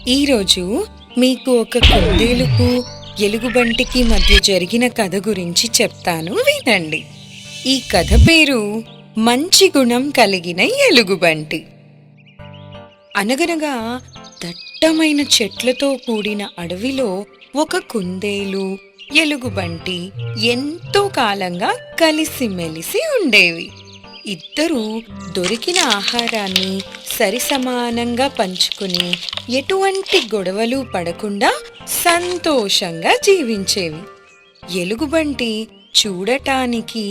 ఈరోజు మీకు ఒక కుందేలుకు ఎలుగుబంటికి మధ్య జరిగిన కథ గురించి చెప్తాను, వినండి. ఈ కథ పేరు మంచి గుణం కలిగిన ఎలుగుబంటి. అనగనగా దట్టమైన చెట్లతో కూడిన అడవిలో ఒక కుందేలు, ఎలుగుబంటి ఎంతో కాలంగా కలిసిమెలిసి ఉండేవి. ఇద్దరూ దొరికిన ఆహారాన్ని సరిసమానంగా పంచుకుని ఎటువంటి గొడవలు పడకుండా సంతోషంగా జీవించేవి. ఎలుగుబంటి చూడటానికి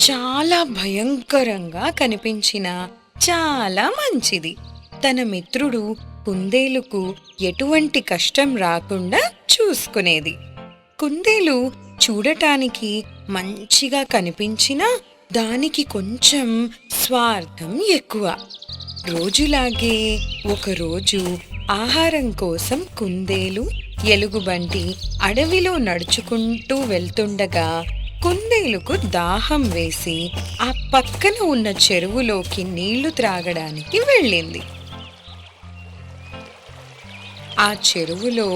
చాలా భయంకరంగా కనిపించినా చాలా మంచిది. తన మిత్రుడు కుందేలుకు ఎటువంటి కష్టం రాకుండా చూసుకునేది. కుందేలు చూడటానికి మంచిగా కనిపించినా దానికి కొంచెం స్వార్థం ఎక్కువ. రోజులాగే ఒకరోజు ఆహారం కోసం కుందేలు, ఎలుగుబంటి అడవిలో నడుచుకుంటూ వెళ్తుండగా కుందేలుకు దాహం వేసి ఆ పక్కన ఉన్న చెరువులోకి నీళ్లు త్రాగడానికి వెళ్ళింది. ఆ చెరువులో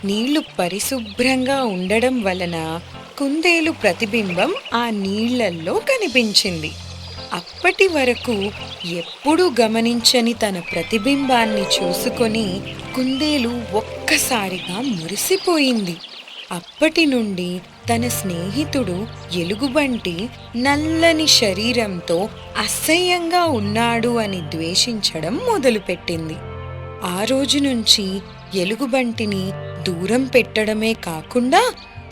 నీళ్లు పరిశుభ్రంగా ఉండడం వలన కుందేలు ప్రతిబింబం ఆ నీళ్లల్లో కనిపించింది. అప్పటి వరకు ఎప్పుడూ గమనించని తన ప్రతిబింబాన్ని చూసుకొని కుందేలు ఒక్కసారిగా మురిసిపోయింది. అప్పటి నుండి తన స్నేహితుడు ఎలుగుబంటి నల్లని శరీరంతో అసహ్యంగా ఉన్నాడు అని ద్వేషించడం మొదలుపెట్టింది. ఆ రోజు నుంచి ఎలుగుబంటిని దూరం పెట్టడమే కాకుండా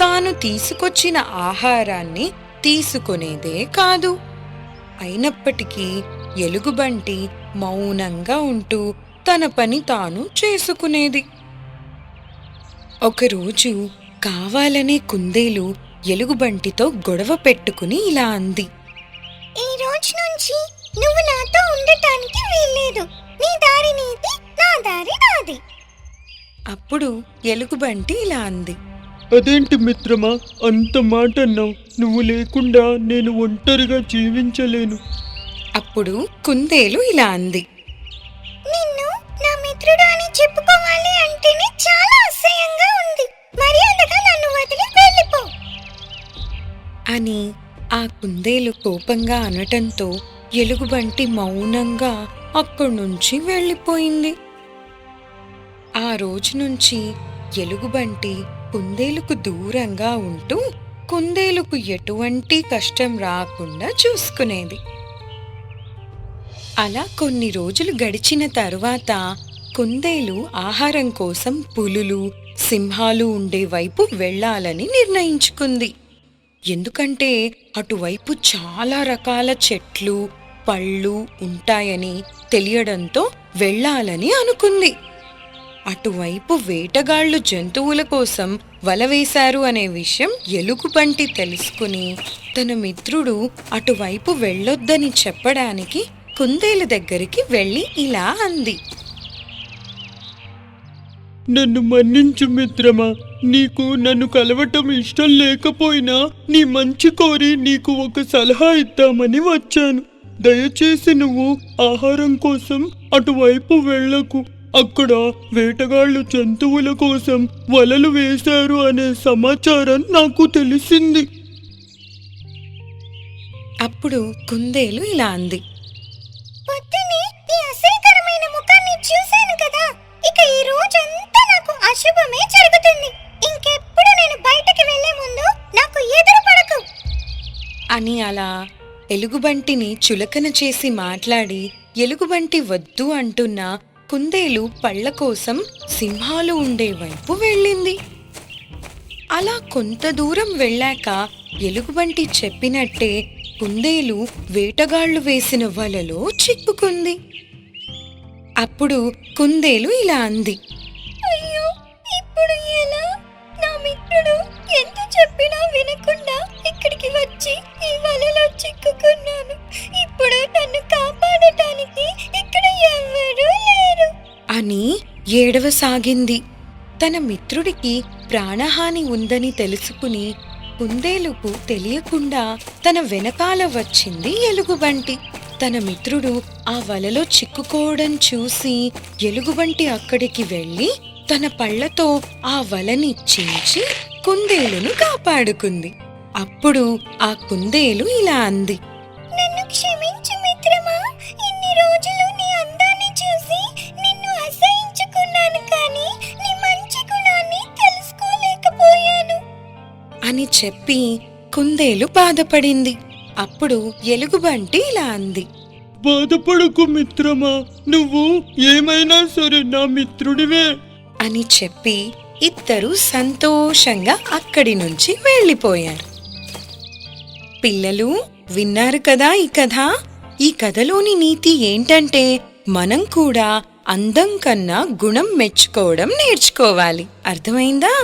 తాను తీసుకొచ్చిన ఆహారాన్ని తీసుకునేదే కాదు. అయినప్పటికీ ఎలుగుబంటి మౌనంగా ఉంటూ తన పని తాను చేసుకునేది. ఒకరోజు కావాలనే కుందేలు ఎలుగుబంటితో గొడవ పెట్టుకుని ఇలా అంది: ఈ రోజు నుంచి నువ్వు నాతో ఉండటానికి వీల్లేదు. నీ దారి నీది, నా దారి నాది. అప్పుడు ఎలుగుబంటి ఇలా అంది: అదేంటి మిత్రమా, అంత మాట అన్నావు? నువ్వు లేకుండా నేను ఒంటరిగా జీవించలేను. అప్పుడు కుందేలు ఇలా అంది: నిన్ను నా మిత్రుడు అని చెప్పుకోవాలి అంటేనే చాలా అసహ్యంగా ఉంది. మర్యాదగా నన్ను వదిలి వెళ్ళిపో అని ఆ కుందేలు కోపంగా అనటంతో ఎలుగుబంటి మౌనంగా అక్కడి నుంచి వెళ్ళిపోయింది. ఆ రోజు నుంచి ఎలుగుబంటి కుందేలుకు దూరంగా ఉంటూ కుందేలుకు ఎటువంటి కష్టం రాకుండా చూసుకునేది. అలా కొన్ని రోజులు గడిచిన తరువాత కుందేలు ఆహారం కోసం పులులు, సింహాలు ఉండే వైపు వెళ్ళాలని నిర్ణయించుకుంది. ఎందుకంటే అటువైపు చాలా రకాల చెట్లు, పళ్ళు ఉంటాయని తెలియడంతో వెళ్ళాలని అనుకుంది. అటువైపు వేటగాళ్లు జంతువుల కోసం వల వేశారు అనే విషయం ఎలుగుబంటి తెలుసుకుని తన మిత్రుడు అటువైపు వెళ్ళొద్దని చెప్పడానికి కుందేలు దగ్గరికి వెళ్ళి ఇలా అంది: నన్ను మన్నించు మిత్రమా, నీకు నన్ను కలవటం ఇష్టం లేకపోయినా నీ మంచి కోరి నీకు ఒక సలహా ఇద్దామని వచ్చాను. దయచేసి నువ్వు ఆహారం కోసం అటువైపు వెళ్ళకు. అక్కడ వేటగాళ్లు జంతువుల కోసం వలలు వేశారు అనే సమాచారం నాకు తెలిసింది. అప్పుడు కుందేలు ఇలా అంది: పొద్దునే ఈ అసహ్యకరమైన ముఖాన్ని చూశాను కదా, ఇక ఈ రోజంతా నాకు అశుభమే జరుగుతుంది. ఇంకెప్పుడు నేను బయటకు వెళ్లే ముందు నాకు ఎదురు పడకు అని అలా ఎలుగుబంటిని చులకన చేసి మాట్లాడి ఎలుగుబంటి వద్దు అంటున్నా కుందేలు పళ్ల కోసం సింహాలు ఉండే వైపు వెళ్ళింది. అలా కొంత దూరం వెళ్ళాక ఎలుగుబంటి చెప్పినట్టే కుందేలు వేటగాళ్లు వేసిన వలలో చిక్కుకుంది. అప్పుడు కుందేలు ఇలా అంది: అయ్యో, ఇప్పుడు ఎలా? నా మిత్రుడు ఎంత చెప్పినా వినకుండా ఇక్కడికి వచ్చి ఈ వలలో చిక్కుకున్నాను. ఇప్పుడు నన్ను కాపాడటానికి ఇక్కడ ఎవరూ లేరు అని ఏడవసాగింది. తన మిత్రుడికి ప్రాణహాని ఉందని తెలుసుకుని కుందేలుకు తెలియకుండా తన వెనకాల వచ్చింది ఎలుగుబంటి. తన మిత్రుడు ఆ వలలో చిక్కుకోవడం చూసి ఎలుగుబంటి అక్కడికి వెళ్ళి తన పళ్ళతో ఆ వలని చించి కుందేలును కాపాడుకుంది. అప్పుడు ఆ కుందేలు ఇలా అంది. నన్ను క్షమించు మిత్రమా. ఇన్ని రోజులు నీ అందాన్ని చూసి నిన్ను అసహించుకున్నాను, కానీ నీ మంచి గుణాన్ని తెలుసుకోలేకపోయాను అని చెప్పి కుందేలు బాధపడింది. అప్పుడు ఎలుగుబంటి ఇలా అంది. బాధపడకు మిత్రమా, నువ్వు ఏమైనా సరే నా మిత్రుడివే అని చెప్పి ఇద్దరూ సంతోషంగా అక్కడి నుంచి వెళ్ళిపోయారు. పిల్లలు, విన్నారు కదా ఈ కథ. ఈ కథలోని నీతి ఏంటంటే మనం కూడా అందం కన్నా గుణం మెచ్చుకోవడం నేర్చుకోవాలి. అర్థమైందా?